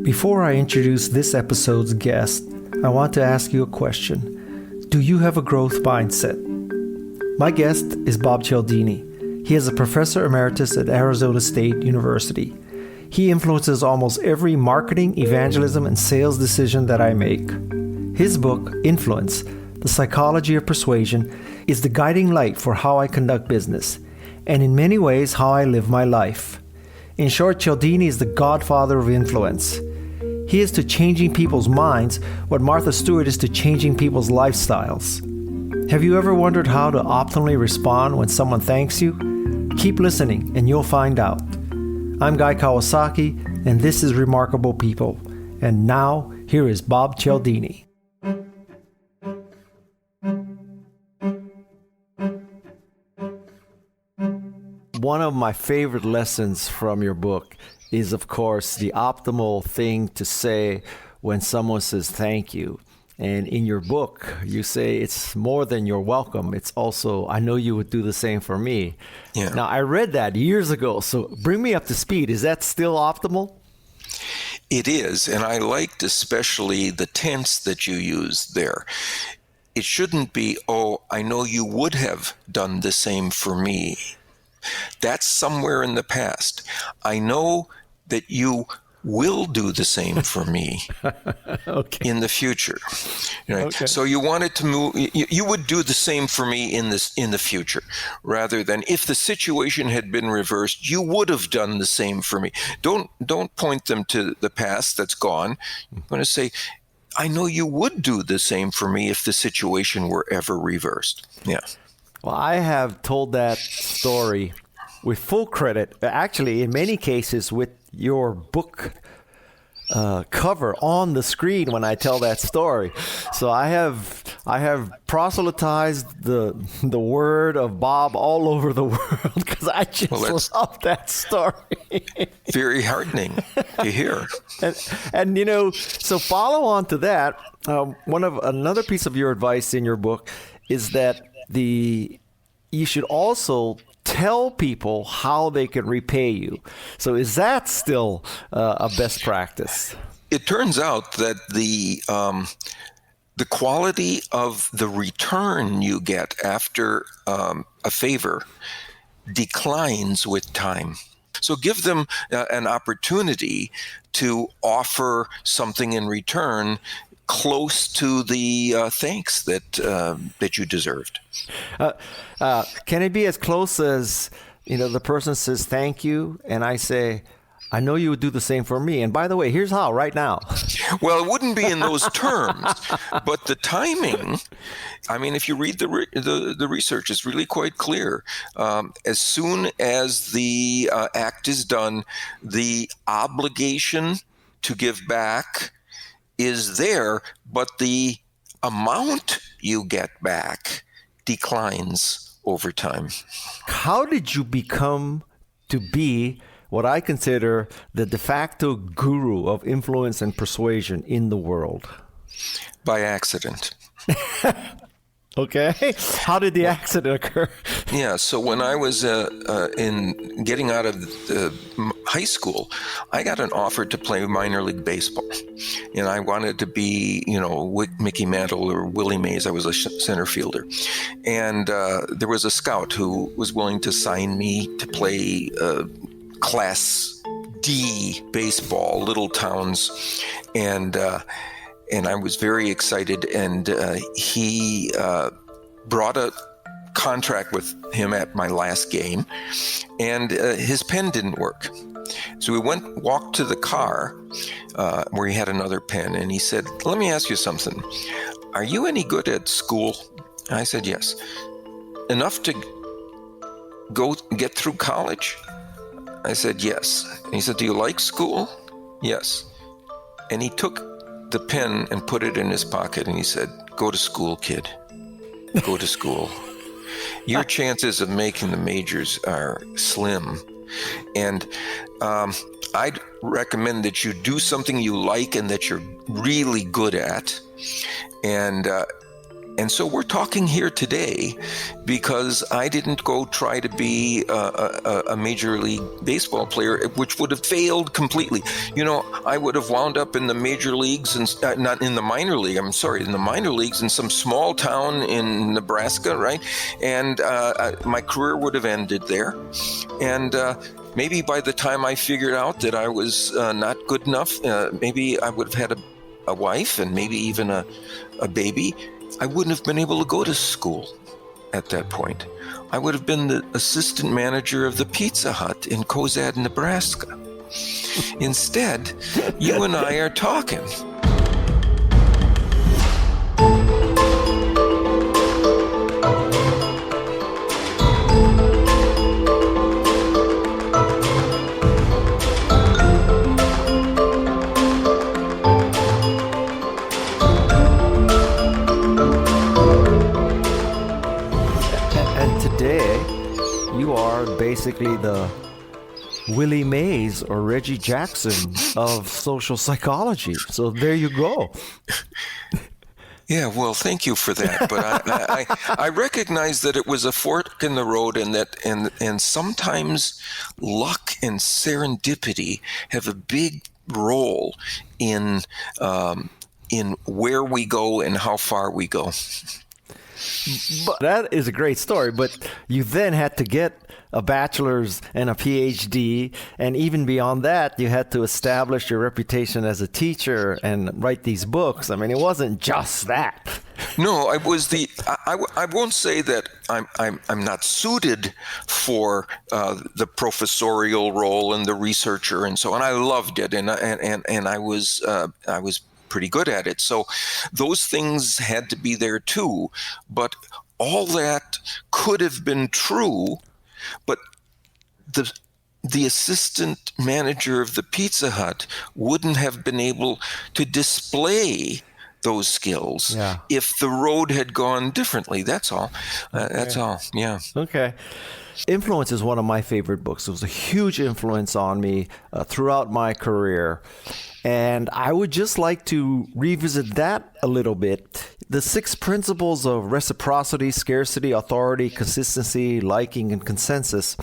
Before I introduce this episode's guest, I want to ask you a question. Do you have a growth mindset? My guest is Bob Cialdini. He is a professor emeritus at Arizona State University. He influences almost every marketing, evangelism, and sales decision that I make. His book, Influence, The Psychology of Persuasion, is the guiding light for how I conduct business, and in many ways how I live my life. In short, Cialdini is the godfather of influence. He is to changing people's minds what Martha Stewart is to changing people's lifestyles. Have you ever wondered how to optimally respond when someone thanks you? Keep listening and you'll find out. I'm Guy Kawasaki, and this is Remarkable People. And now, here is Bob Cialdini. One of my favorite lessons from your book is, of course, the optimal thing to say when someone says thank you. And in your book, you say it's more than you're welcome. It's also, I know you would do the same for me. Yeah. Now, I read that years ago, so bring me up to speed. Is that still optimal? It is, and I liked especially the tense that you used there. It shouldn't be, oh, I know you would have done the same for me. That's somewhere in the past. I know that you will do the same for me Okay. in the future. Right? Okay. So you wanted to move. You would do the same for me in the future, rather than if the situation had been reversed, you would have done the same for me. Don't point them to the past that's gone. I'm going to say, I know you would do the same for me if the situation were ever reversed. Yeah. Well, I have told that story with full credit, actually, in many cases, with your book cover on the screen when I tell that story. So I have proselytized the word of Bob all over the world because I just love that story. Very heartening to hear. And so follow on to that. Another piece of your advice in your book is that you should also tell people how they can repay you. So is that still a best practice? It turns out that the quality of the return you get after a favor declines with time. So give them an opportunity to offer something in return close to the thanks that you deserved. Can it be as close as, the person says thank you, and I say, I know you would do the same for me. And by the way, here's how, right now. Well, it wouldn't be in those terms, but the timing, I mean, if you read the research, it's really quite clear. As soon as the act is done, the obligation to give back is there, but the amount you get back declines over time. How did you become to be what I consider the de facto guru of influence and persuasion in the world? By accident. Okay. How did the accident occur? Yeah, so when I was in getting out of high school, I got an offer to play minor league baseball. And I wanted to be, Mickey Mantle or Willie Mays. I was a center fielder. And there was a scout who was willing to sign me to play Class D baseball, little towns. And I was very excited, and he brought a contract with him at my last game, and his pen didn't work. So we walked to the car where he had another pen, and he said, let me ask you something. Are you any good at school? I said, yes. Enough to go get through college? I said, yes. And he said, do you like school? Yes. And he took the pen and put it in his pocket, and he said, go to school, kid. Go to school. Your chances of making the majors are slim. And I'd recommend that you do something you like and that you're really good at. And And so we're talking here today because I didn't go try to be a Major League Baseball player, which would have failed completely. I would have wound up in the major leagues, and not in the minor league, in the minor leagues in some small town in Nebraska, right? And my career would have ended there. And maybe by the time I figured out that I was not good enough, maybe I would have had a wife and maybe even a baby. I wouldn't have been able to go to school at that point. I would have been the assistant manager of the Pizza Hut in Cozad, Nebraska. Instead, you and I are talking. You are basically the Willie Mays or Reggie Jackson of social psychology. So there you go. Yeah, well, thank you for that. But I recognize that it was a fork in the road, and sometimes luck and serendipity have a big role in where we go and how far we go. But that is a great story, but you then had to get a bachelor's and a PhD, and even beyond that, you had to establish your reputation as a teacher and write these books. I mean, it wasn't just that. No, I won't say that I'm not suited for the professorial role and the researcher and so on. I loved it, and I was pretty good at it. So those things had to be there too. But all that could have been true, but the assistant manager of the Pizza Hut wouldn't have been able to display those skills if the road had gone differently. That's all. That's all. Yeah. Okay. Influence is one of my favorite books. It was a huge influence on me throughout my career. And I would just like to revisit that a little bit. The 6 principles of reciprocity, scarcity, authority, consistency, liking, and consensus.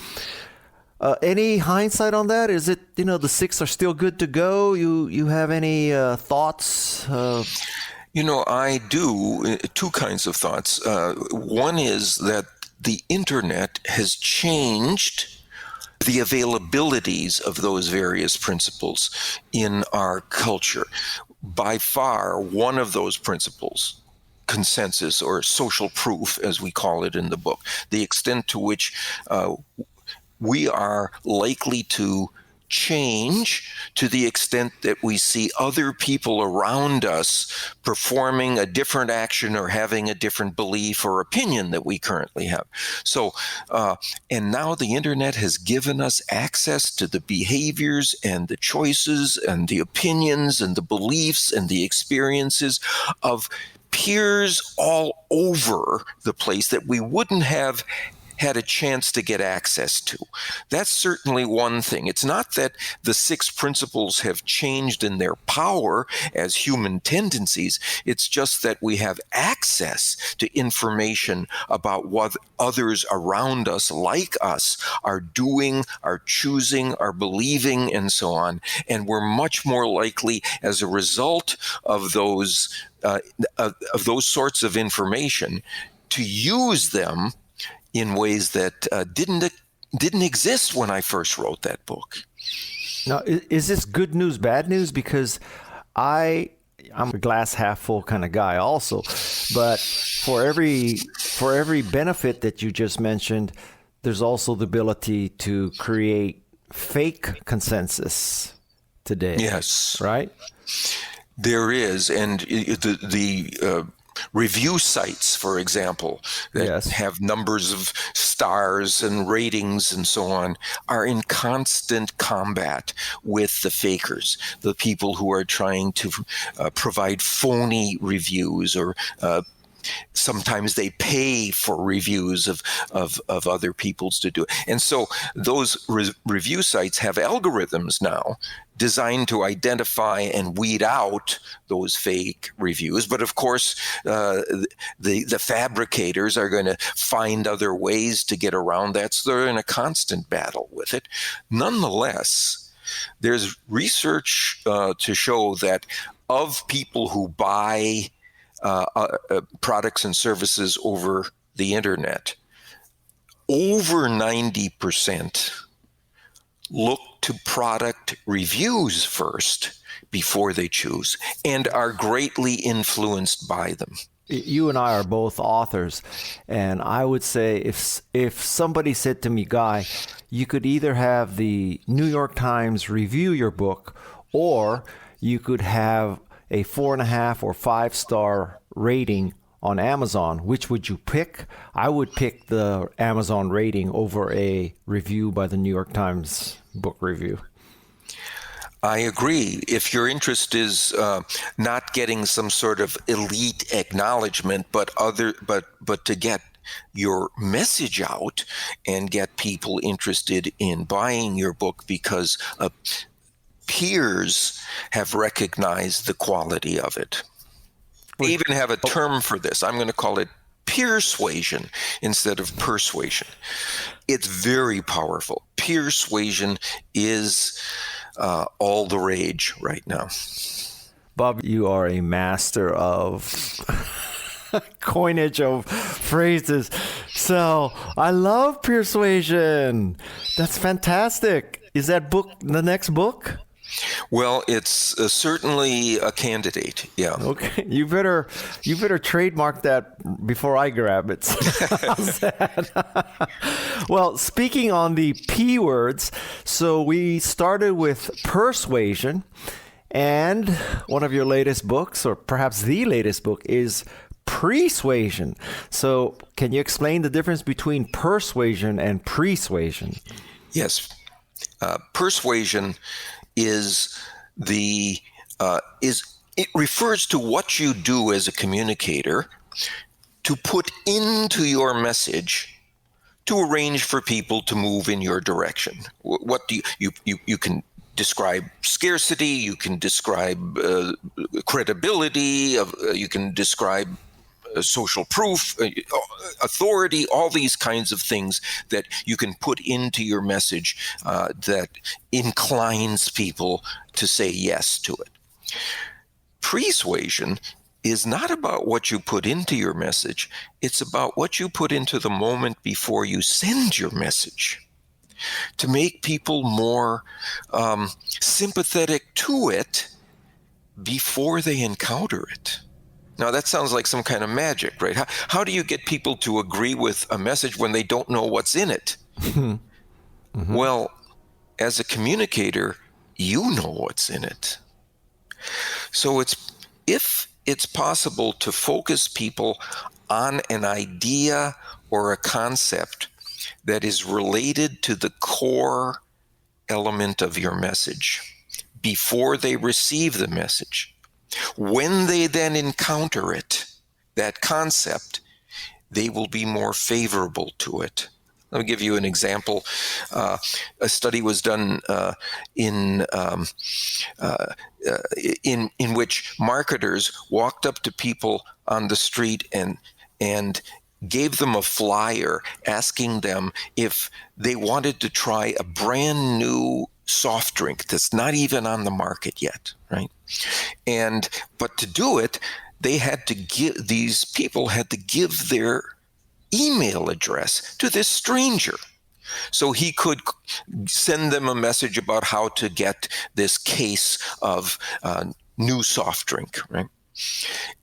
Any hindsight on that? Is it, the 6 are still good to go? You have any thoughts? I do. 2 kinds of thoughts. One is that the internet has changed the availabilities of those various principles in our culture. By far, one of those principles, consensus or social proof, as we call it in the book, the extent to which we are likely to change to the extent that we see other people around us performing a different action or having a different belief or opinion that we currently have. So, and now the internet has given us access to the behaviors and the choices and the opinions and the beliefs and the experiences of peers all over the place that we wouldn't have had a chance to get access to. That's certainly one thing. It's not that the 6 principles have changed in their power as human tendencies. It's just that we have access to information about what others around us, like us, are doing, are choosing, are believing, and so on. And we're much more likely, as a result of those sorts of information, to use them in ways that didn't exist when I first wrote that book. Now, is this good news, bad news? Because I'm a glass half full kind of guy also, but for every benefit that you just mentioned, there's also the ability to create fake consensus today. Yes. Right? There is, and the review sites, for example, that have numbers of stars and ratings and so on, are in constant combat with the fakers, the people who are trying to provide phony reviews or Sometimes they pay for reviews of other people's to do it. And so those review sites have algorithms now designed to identify and weed out those fake reviews. But of course, the fabricators are going to find other ways to get around that. So they're in a constant battle with it. Nonetheless, there's research to show that of people who buy products and services over the internet, over 90% look to product reviews first before they choose and are greatly influenced by them. You and I are both authors, and I would say if somebody said to me, Guy, you could either have the New York Times review your book, or you could have a 4.5 or 5-star rating on Amazon, which would you pick? I would pick the Amazon rating over a review by the New York Times book review. I agree. If your interest is not getting some sort of elite acknowledgement, but to get your message out and get people interested in buying your book because peers have recognized the quality of it. They even have a term for this. I'm going to call it peersuasion instead of persuasion. It's very powerful. Persuasion is all the rage right now. Bob, you are a master of coinage of phrases. So I love persuasion. That's fantastic. Is that book the next book? Well, it's certainly a candidate. Yeah. Okay. You better trademark that before I grab it. How's that? Well, speaking on the P words, so we started with persuasion, and one of your latest books, or perhaps the latest book, is persuasion. So can you explain the difference between persuasion and persuasion? Yes. Persuasion is it refers to what you do as a communicator to put into your message to arrange for people to move in your direction. What do you can describe scarcity, you can describe credibility, you can describe social proof, authority, all these kinds of things that you can put into your message that inclines people to say yes to it. Persuasion is not about what you put into your message. It's about what you put into the moment before you send your message, to make people more sympathetic to it before they encounter it. Now, that sounds like some kind of magic, right? How do you get people to agree with a message when they don't know what's in it? Mm-hmm. Well, as a communicator, you know what's in it. So if it's possible to focus people on an idea or a concept that is related to the core element of your message before they receive the message, when they then encounter it, that concept, they will be more favorable to it. Let me give you an example. A study was done in which marketers walked up to people on the street and gave them a flyer asking them if they wanted to try a brand new soft drink that's not even on the market yet, right? But to do it, these people had to give their email address to this stranger, so he could send them a message about how to get this case of new soft drink, right?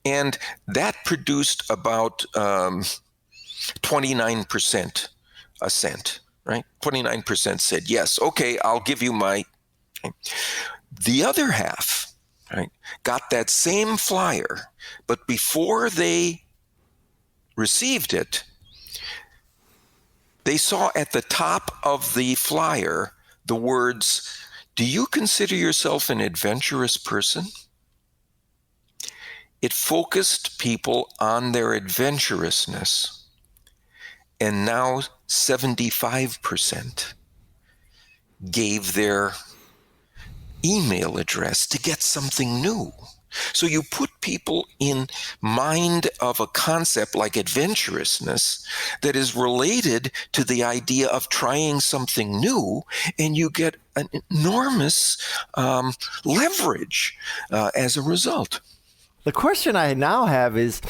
And that produced about 29% assent, right? 29% said, yes, okay, I'll give you my... The other half, right, got that same flyer, but before they received it, they saw at the top of the flyer the words, "Do you consider yourself an adventurous person?" It focused people on their adventurousness, and now 75% gave their email address to get something new. So you put people in mind of a concept like adventurousness that is related to the idea of trying something new, and you get an enormous leverage as a result. The question I now have is,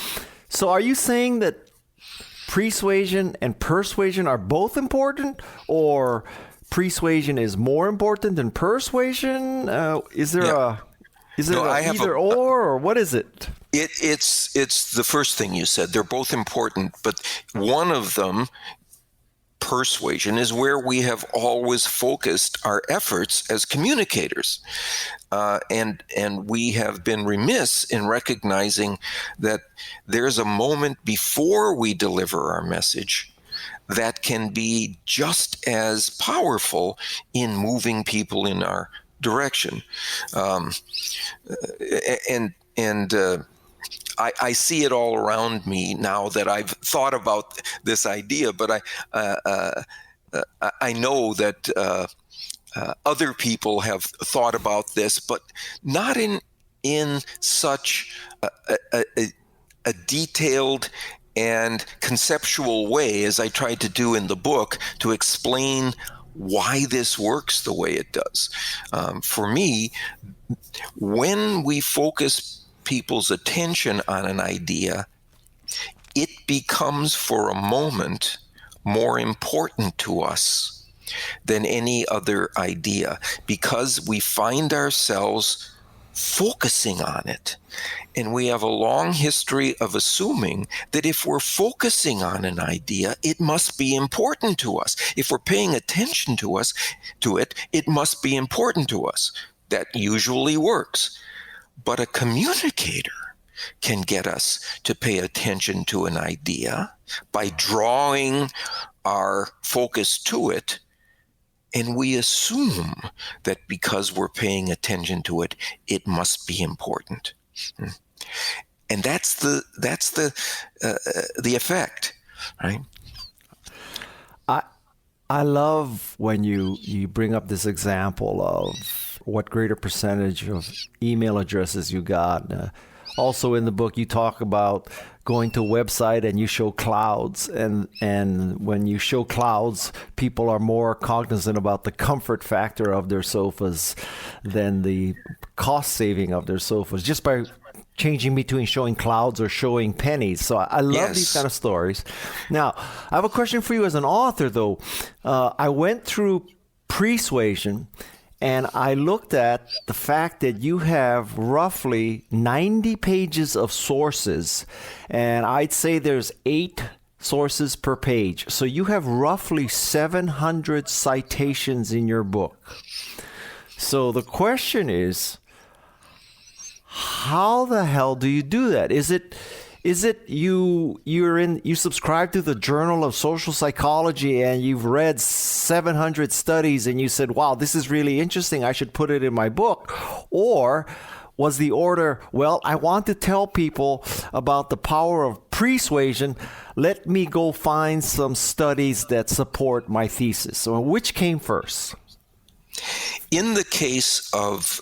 so are you saying that persuasion and persuasion are both important, or persuasion is more important than persuasion? Is there either or what is it? It's the first thing you said. They're both important, but one of them, persuasion, is where we have always focused our efforts as communicators. And we have been remiss in recognizing that there's a moment before we deliver our message that can be just as powerful in moving people in our direction. I see it all around me now that I've thought about this idea, but I know that other people have thought about this, but not in such a detailed and conceptual way as I tried to do in the book to explain why this works the way it does. For me, when we focus people's attention on an idea, it becomes for a moment more important to us than any other idea, because we find ourselves focusing on it. And we have a long history of assuming that if we're focusing on an idea, it must be important to us. If we're paying attention to it, it must be important to us. That usually works. But a communicator can get us to pay attention to an idea by drawing our focus to it. And we assume that because we're paying attention to it, it must be important. And that's the effect, right? I love when you bring up this example of what greater percentage of email addresses you got. Also in the book, you talk about going to a website and you show clouds. And when you show clouds, people are more cognizant about the comfort factor of their sofas than the cost saving of their sofas, just by changing between showing clouds or showing pennies. So I love these kind of stories. Now, I have a question for you as an author, though. I went through Persuasion, and I looked at the fact that you have roughly 90 pages of sources, and I'd say there's 8 sources per page. So you have roughly 700 citations in your book. So the question is, how the hell do you do that? Is it you subscribe to the Journal of Social Psychology and you've read 700 studies and you said, wow, this is really interesting, I should put it in my book? Or was the order, well, I want to tell people about the power of persuasion, let me go find some studies that support my thesis? So which came first? In the case of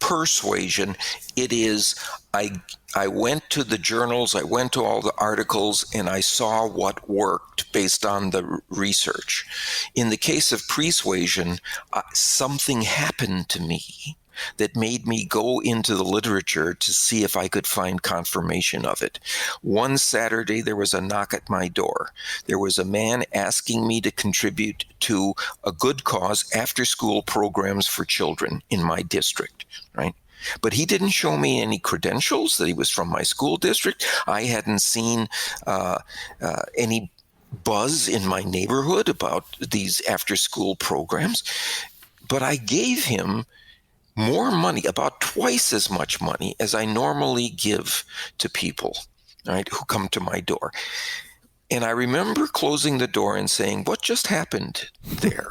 persuasion, it is I went to the journals, I went to all the articles, and I saw what worked based on the research. In the case of persuasion, something happened to me that made me go into the literature to see if I could find confirmation of it. One Saturday, there was a knock at my door. There was a man asking me to contribute to a good cause after-school programs for children in my district, right? But he didn't show me any credentials that he was from my school district. I hadn't seen any buzz in my neighborhood about these after-school programs. But I gave him more money, about twice as much money as I normally give to people, right, who come to my door. And I remember closing the door and saying, what just happened there?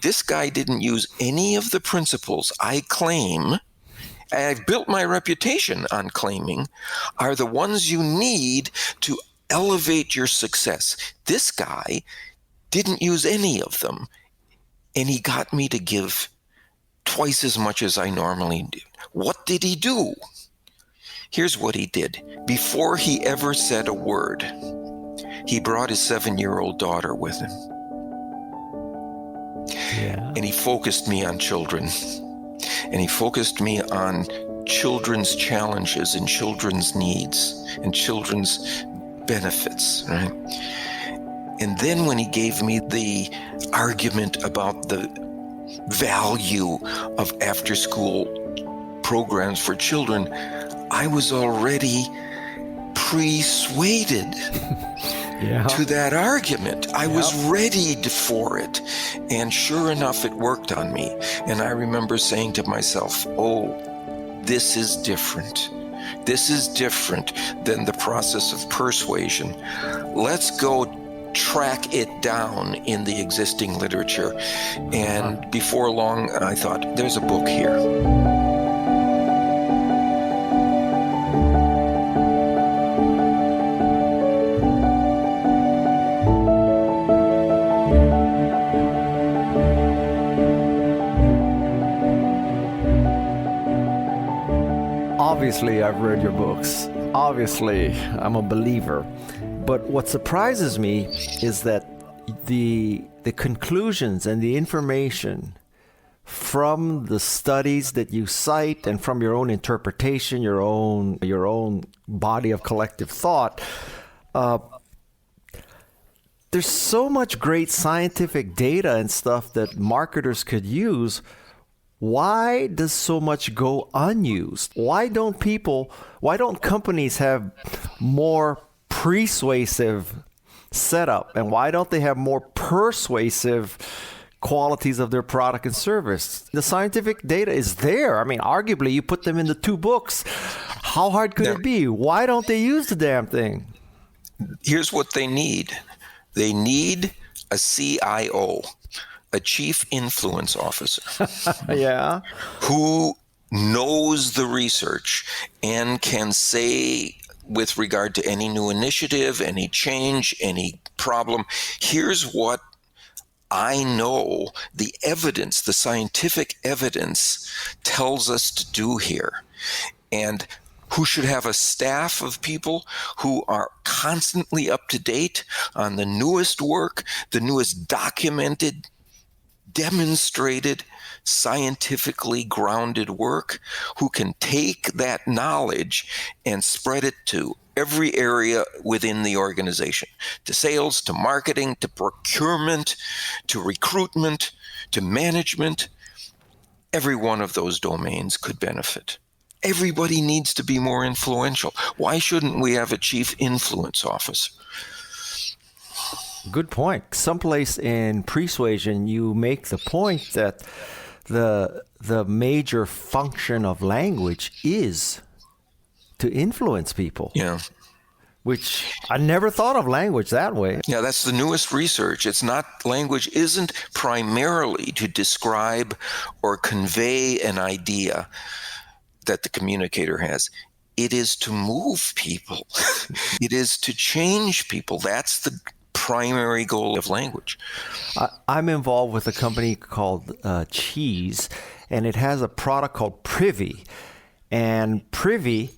This guy didn't use any of the principles I claim I've built my reputation on claiming, are the ones you need to elevate your success. This guy didn't use any of them, and he got me to give twice as much as I normally do. What did he do? Here's what he did. Before he ever said a word, he brought his 7-year-old daughter with him. Yeah. And he focused me on children. And he focused me on children's challenges and children's needs and children's benefits, right? And then when he gave me the argument about the value of after-school programs for children, I was already persuaded to that argument. I was ready for it. And sure enough, it worked on me. And I remember saying to myself, oh, this is different. This is different than the process of persuasion. Let's go track it down in the existing literature. And before long, I thought, there's a book here. Obviously, I've read your books. Obviously, I'm a believer. But what surprises me is that the conclusions and the information from the studies that you cite and from your own interpretation, your own body of collective thought, there's so much great scientific data and stuff that marketers could use. Why does so much go unused? Why don't companies have more persuasive setup? And why don't they have more persuasive qualities of their product and service? The scientific data is there. I mean, arguably, you put them in the 2 books. How hard could it be? Why don't they use the damn thing? Here's what they need. They need a CIO, a chief influence officer. Who knows the research and can say, with regard to any new initiative, any change, any problem, here's what I know the evidence, the scientific evidence tells us to do here. And who should have a staff of people who are constantly up to date on the newest work, the newest documented, demonstrated, scientifically grounded work, who can take that knowledge and spread it to every area within the organization, to sales, to marketing, to procurement, to recruitment, to management. Every one of those domains could benefit. Everybody needs to be more influential. Why shouldn't we have a chief influence officer? Good point. Someplace in Persuasion, you make the point that the major function of language is to influence people. Yeah. Which I never thought of language that way. Yeah, that's the newest research. It's not, language isn't primarily to describe or convey an idea that the communicator has. It is to move people. It is to change people. That's the primary goal of language. I'm involved with a company called Cheese, and it has a product called Privy. And Privy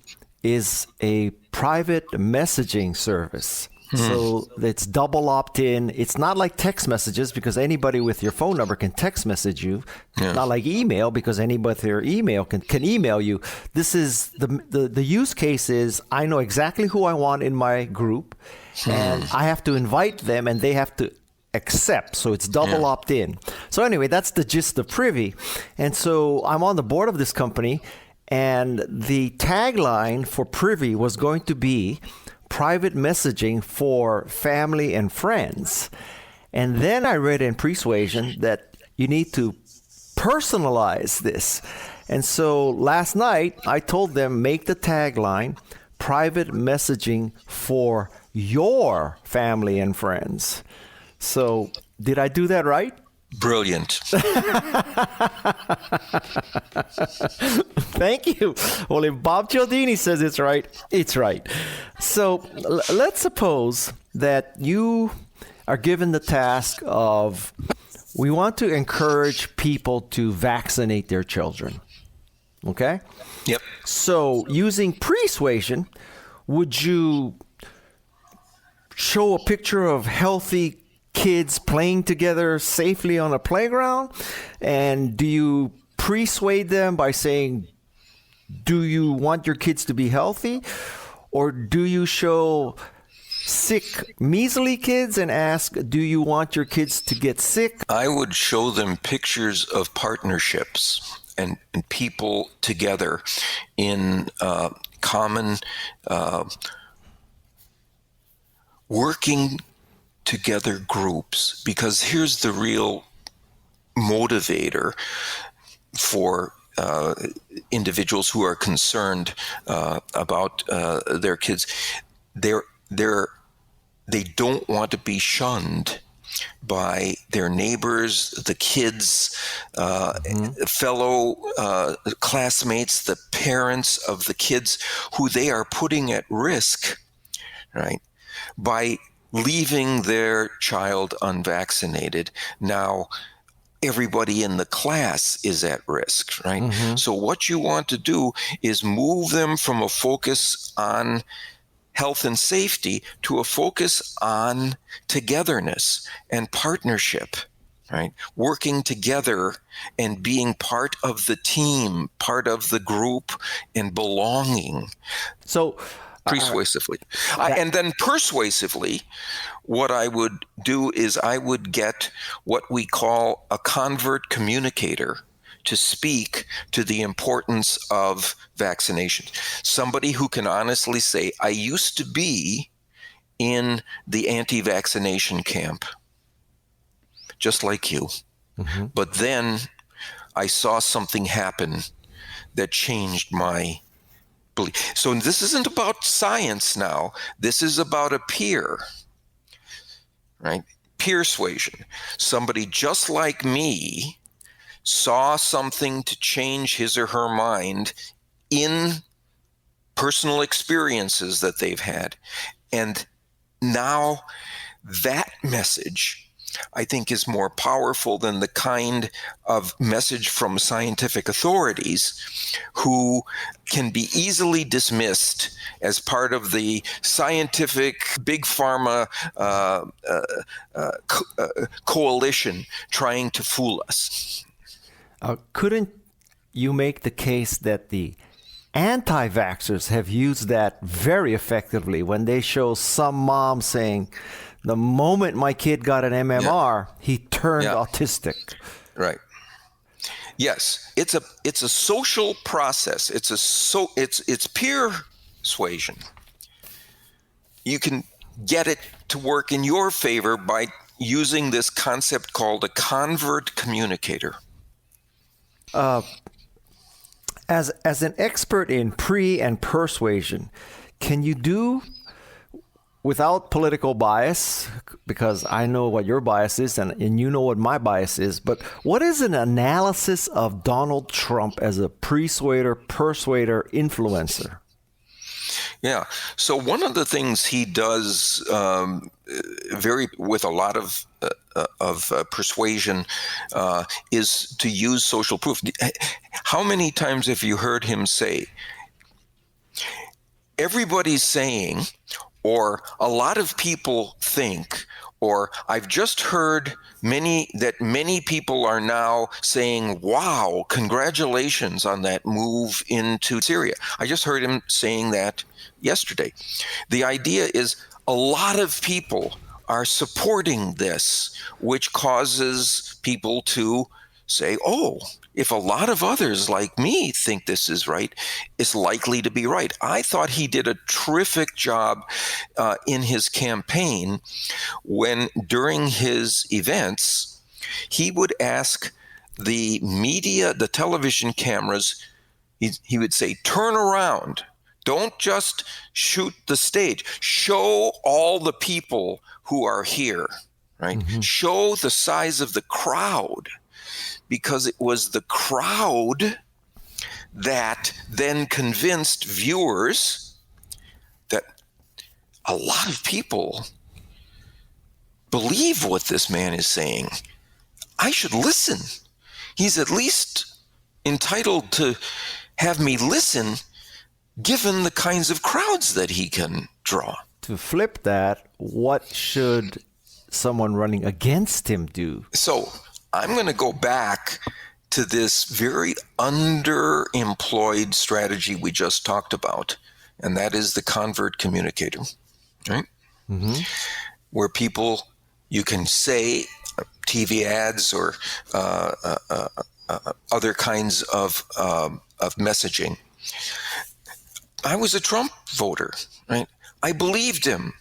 is a private messaging service. So it's double opt-in. It's not like text messages, because anybody with your phone number can text message you. Not like email, because anybody with your email can email you. This is the use case is, I know exactly who I want in my group, and I have to invite them, and they have to accept. So it's double opt-in. So anyway, that's the gist of Privy. And so I'm on the board of this company, and the tagline for Privy was going to be private messaging for family and friends. And then I read in Persuasion that you need to personalize this. And so last night I told them, make the tagline private messaging for your family and friends. So did I do that right? Brilliant. Thank you. Well, if Bob Cialdini says it's right, it's right. So let's suppose that you are given the task of, we want to encourage people to vaccinate their children. Okay? Yep. So using persuasion, would you show a picture of healthy kids playing together safely on a playground? And do you persuade them by saying, do you want your kids to be healthy? Or do you show sick, measly kids and ask, do you want your kids to get sick? I would show them pictures of partnerships and people together in common working together groups, because here's the real motivator for individuals who are concerned about their kids. They don't want to be shunned by their neighbors, the kids, fellow classmates, the parents of the kids who they are putting at risk, right, by leaving their child unvaccinated. Now, everybody in the class is at risk, right? So what you want to do is move them from a focus on health and safety to a focus on togetherness and partnership, right? Working together and being part of the team, part of the group, and belonging. So Persuasively. And then persuasively, what I would do is I would get what we call a convert communicator to speak to the importance of vaccination. Somebody who can honestly say, I used to be in the anti-vaccination camp, just like you. But then I saw something happen that changed my belief. So this isn't about science now. This is about a peer, right? Persuasion. Somebody just like me saw something to change his or her mind in personal experiences that they've had. And now that message, I think, is more powerful than the kind of message from scientific authorities who can be easily dismissed as part of the scientific big pharma coalition trying to fool us. Couldn't you make the case that the anti-vaxxers have used that very effectively when they show some mom saying, the moment my kid got an MMR, he turned autistic. Right. Yes, it's a social process. It's peer persuasion. You can get it to work in your favor by using this concept called a convert communicator. As an expert in pre and persuasion, can you do, without political bias, because I know what your bias is and you know what my bias is, but what is an analysis of Donald Trump as a persuader, influencer? Yeah. So one of the things he does with a lot of persuasion is to use social proof. How many times have you heard him say, everybody's saying, or a lot of people think, or I've just heard many people are now saying, wow, congratulations on that move into Syria. I just heard him saying that yesterday. The idea is a lot of people are supporting this, which causes people to say, oh, if a lot of others like me think this is right, it's likely to be right. I thought he did a terrific job in his campaign when, during his events, he would ask the media, the television cameras, he would say, turn around. Don't just shoot the stage. Show all the people who are here, right? Show the size of the crowd, because it was the crowd that then convinced viewers that a lot of people believe what this man is saying. I should listen. He's at least entitled to have me listen, given the kinds of crowds that he can draw. To flip that, what should someone running against him do? So I'm going to go back to this very underemployed strategy we just talked about, and that is the convert communicator, right? Where people, you can say TV ads or other kinds of messaging. I was a Trump voter, right? I believed him.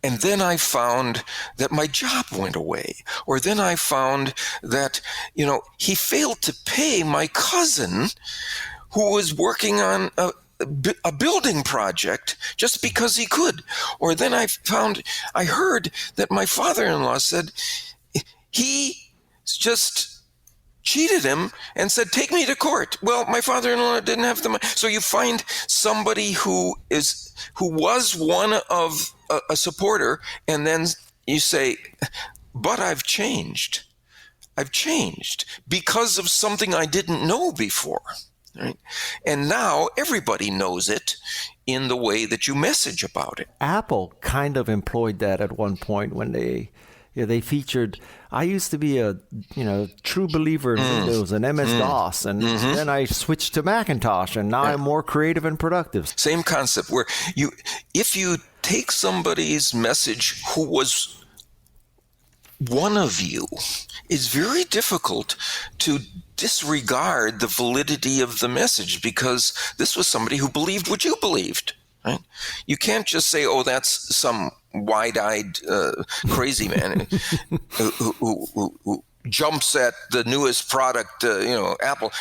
And then I found that my job went away. Or then I found that, he failed to pay my cousin who was working on a building project just because he could. Or then I heard that my father-in-law said he just cheated him and said, take me to court. Well, my father-in-law didn't have the money. So you find somebody who was one of a supporter, and then you say, but I've changed. I've changed because of something I didn't know before. Right? And now everybody knows it in the way that you message about it. Apple kind of employed that at one point when they featured, I used to be a true believer in Windows and MS-DOS, and then I switched to Macintosh, and now I'm more creative and productive. Same concept, where if you take somebody's message who was one of you, it's very difficult to disregard the validity of the message, because this was somebody who believed what you believed. Right? You can't just say, "Oh, that's some wide-eyed crazy man who jumps at the newest product, Apple."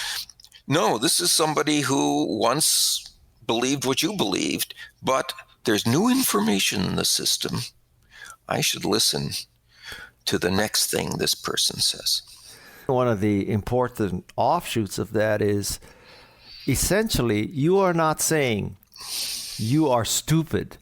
No, this is somebody who once believed what you believed, but there's new information in the system. I should listen to the next thing this person says. One of the important offshoots of that is, essentially, you are not saying you are stupid.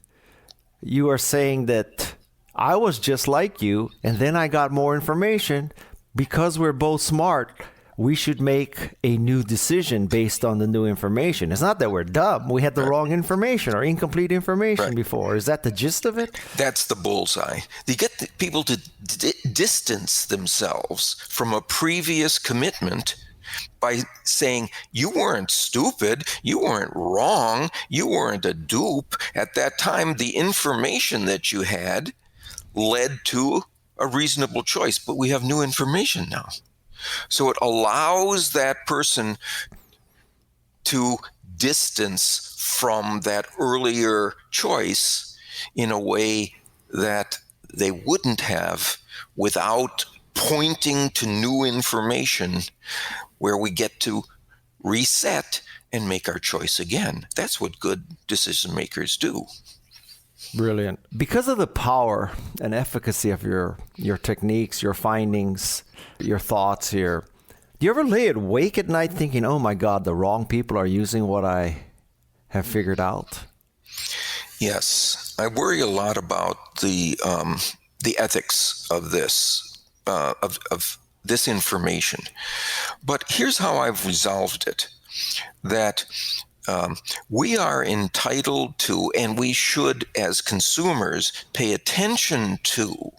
You are saying that I was just like you, and then I got more information. Because we're both smart, we should make a new decision based on the new information. It's not that we're dumb. We had the wrong information or incomplete information before. Is that the gist of it? That's the bullseye. You get people to distance themselves from a previous commitment by saying, you weren't stupid, you weren't wrong, you weren't a dupe. At that time, the information that you had led to a reasonable choice, but we have new information now. So it allows that person to distance from that earlier choice in a way that they wouldn't have without pointing to new information, where we get to reset and make our choice again. That's what good decision makers do. Brilliant. Because of the power and efficacy of your techniques, your findings, your thoughts here, do you ever lay awake at night thinking, oh my God, the wrong people are using what I have figured out? Yes. I worry a lot about the ethics of this, of this information. But here's how I've resolved it, that we are entitled to, and we should, as consumers, pay attention to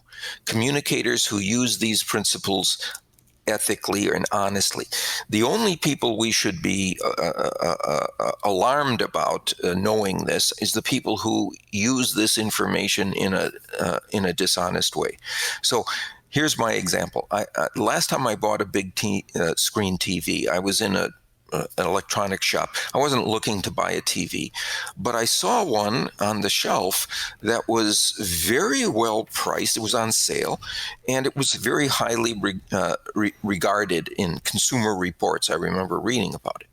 communicators who use these principles ethically and honestly. The only people we should be alarmed about knowing this is the people who use this information in a dishonest way. So here's my example. Last time I bought a big screen TV, I was in an electronic shop. I wasn't looking to buy a TV, but I saw one on the shelf that was very well priced. It was on sale, and it was very highly regarded in Consumer Reports. I remember reading about it.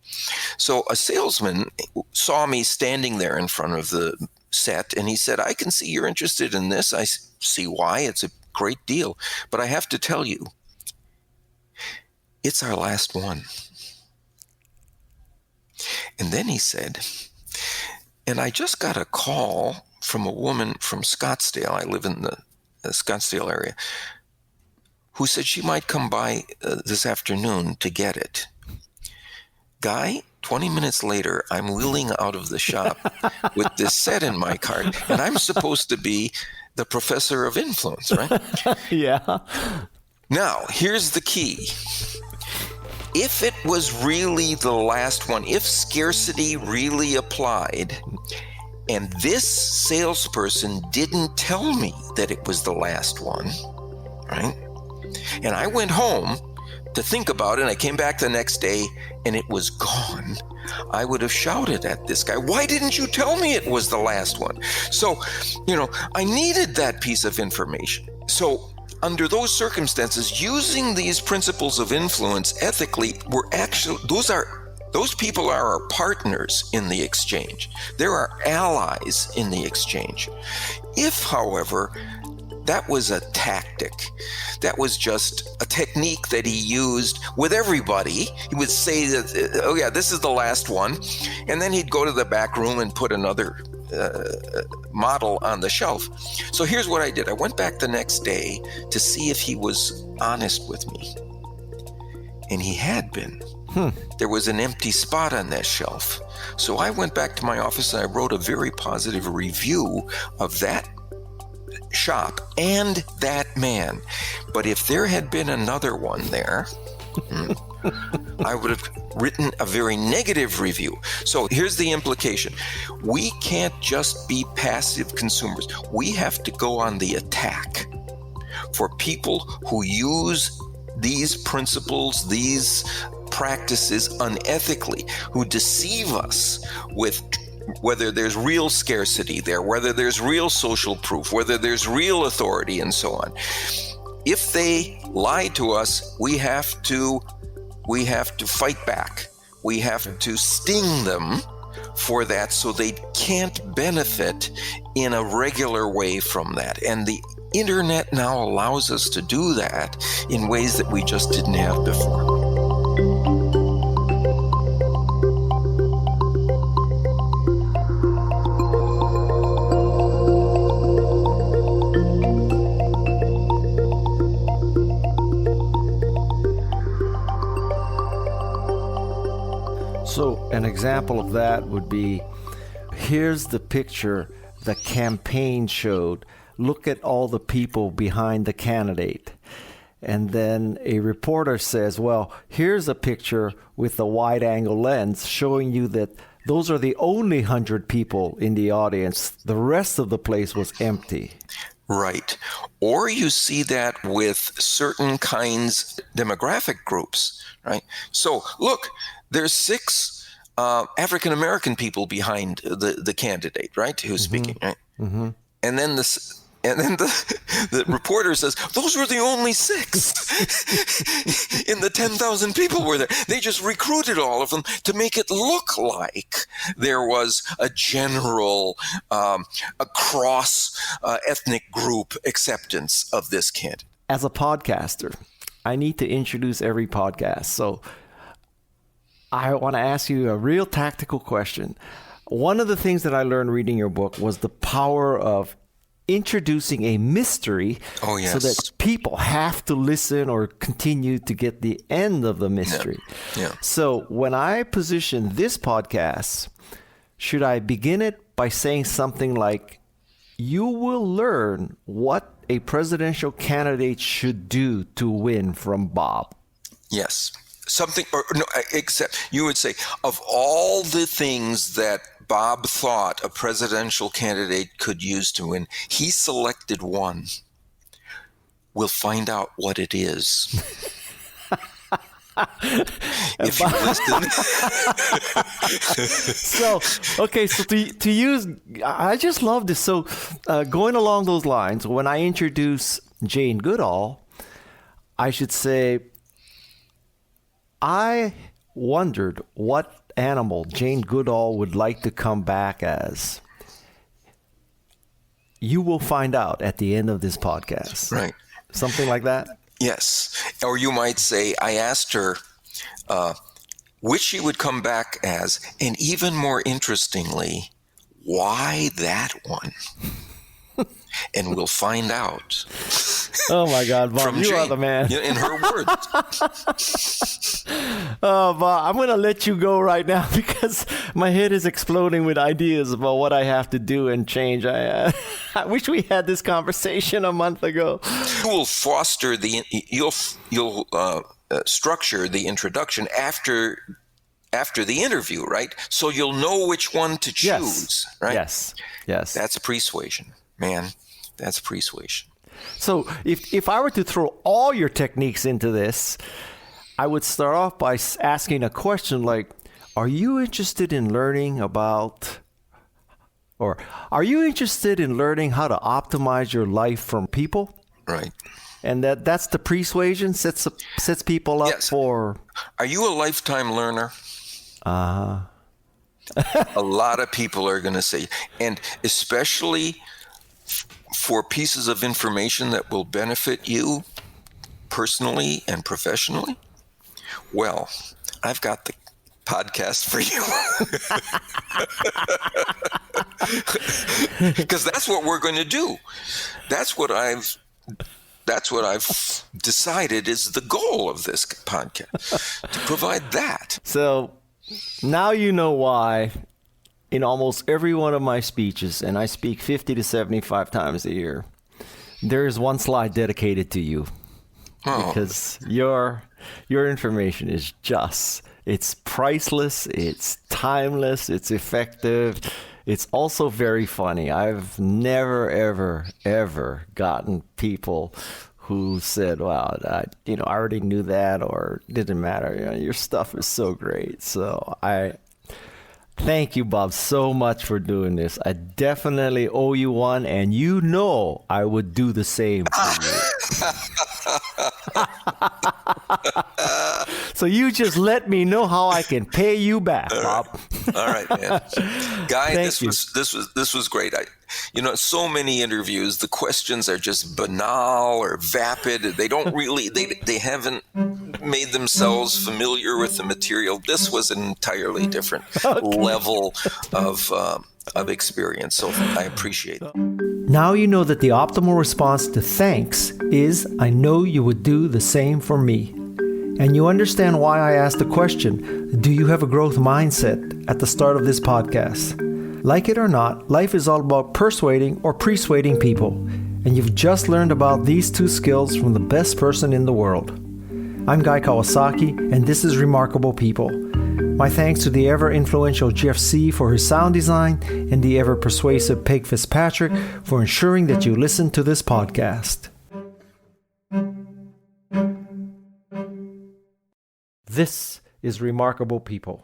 So a salesman saw me standing there in front of the set, and he said, I can see you're interested in this. I see why. It's a great deal. But I have to tell you, it's our last one. And then he said, and I just got a call from a woman from Scottsdale. I live in the Scottsdale area, who said she might come by this afternoon to get it. Guy, 20 minutes later, I'm wheeling out of the shop with this set in my cart, and I'm supposed to be the professor of influence, right? Yeah. Now, here's the key. If it was really the last one, if scarcity really applied, and this salesperson didn't tell me that it was the last one, right? And I went home to think about it, and I came back the next day, and it was gone. I would have shouted at this guy, why didn't you tell me it was the last one? So, I needed that piece of information. So, under those circumstances, using these principles of influence ethically, those people are our partners in the exchange. They're our allies in the exchange. If, however, that was a tactic, that was just a technique that he used with everybody, he would say that, oh yeah, this is the last one, and then he'd go to the back room and put another model on the shelf. So here's what I did. I went back the next day to see if he was honest with me. And he had been. There was an empty spot on that shelf. So I went back to my office and I wrote a very positive review of that shop and that man. But if there had been another one there, I would have written a very negative review. So here's the implication. We can't just be passive consumers. We have to go on the attack for people who use these principles, these practices unethically, who deceive us with whether there's real scarcity there, whether there's real social proof, whether there's real authority, and so on. If they lie to us, we have to fight back. We have to sting them for that so they can't benefit in a regular way from that. And the internet now allows us to do that in ways that we just didn't have before. So an example of that would be, here's the picture the campaign showed. Look at all the people behind the candidate. And then a reporter says, well, here's a picture with a wide angle lens showing you that those are the only 100 people in the audience. The rest of the place was empty. Right. Or you see that with certain kinds demographic groups, right? So look, there's 6 African-American people behind the candidate, right, who's speaking, right? Mm-hmm. And then the reporter says, those were the only 6 in the 10,000 people were there. They just recruited all of them to make it look like there was a general across ethnic group acceptance of this candidate. As a podcaster, I need to introduce every podcast. So I want to ask you a real tactical question. One of the things that I learned reading your book was the power of introducing a mystery. Oh, yes. So that people have to listen or continue to get the end of the mystery. Yeah. So when I position this podcast, should I begin it by saying something like, you will learn what a presidential candidate should do to win from Bob? Yes. Something, or no, except you would say, of all the things that Bob thought a presidential candidate could use to win, he selected one. We'll find out what it is. If you listen. So to use, I just love this. So going along those lines, when I introduce Jane Goodall, I should say, I wondered what animal Jane Goodall would like to come back as. You will find out at the end of this podcast. Right. Something like that? Yes. Or you might say, I asked her which she would come back as, and even more interestingly, why that one? And we'll find out. Oh my God, Bob, you are the man. In her words. Oh, Bob, I'm going to let you go right now because my head is exploding with ideas about what I have to do and change. I wish we had this conversation a month ago. You will foster you'll structure the introduction after the interview, right? So you'll know which one to choose, right? Yes. That's persuasion, man. That's persuasion. So if I were to throw all your techniques into this, I would start off by asking a question like, are you interested in learning how to optimize your life from people? Right. And that's the persuasion, sets people up for... Are you a lifetime learner? A lot of people are going to say, and especially for pieces of information that will benefit you personally and professionally. Well, I've got the podcast for you. Because that's what we're going to do. That's what I've decided is the goal of this podcast, to provide that. So now you know why in almost every one of my speeches, and I speak 50 to 75 times a year, there is one slide dedicated to you. Because your information is it's priceless, it's timeless, it's effective, it's also very funny. I've never, ever gotten people who said, wow, I already knew that, or didn't matter. Your stuff is so great. So I thank you, Bob, so much for doing this. I definitely owe you one, and I would do the same for you. So you just let me know how I can pay you back, Bob. All right, man. Guy, this was great. So many interviews, the questions are just banal or vapid. They don't really, they haven't made themselves familiar with the material. This was an entirely different level of experience. So I appreciate it. Now you know that the optimal response to thanks is, I know you would do the same for me. And you understand why I asked the question, do you have a growth mindset, at the start of this podcast? Like it or not, life is all about persuading or persuading people. And you've just learned about these two skills from the best person in the world. I'm Guy Kawasaki, and this is Remarkable People. My thanks to the ever-influential Jeff C. for his sound design and the ever-persuasive Peg Fitzpatrick for ensuring that you listen to this podcast. This is Remarkable People.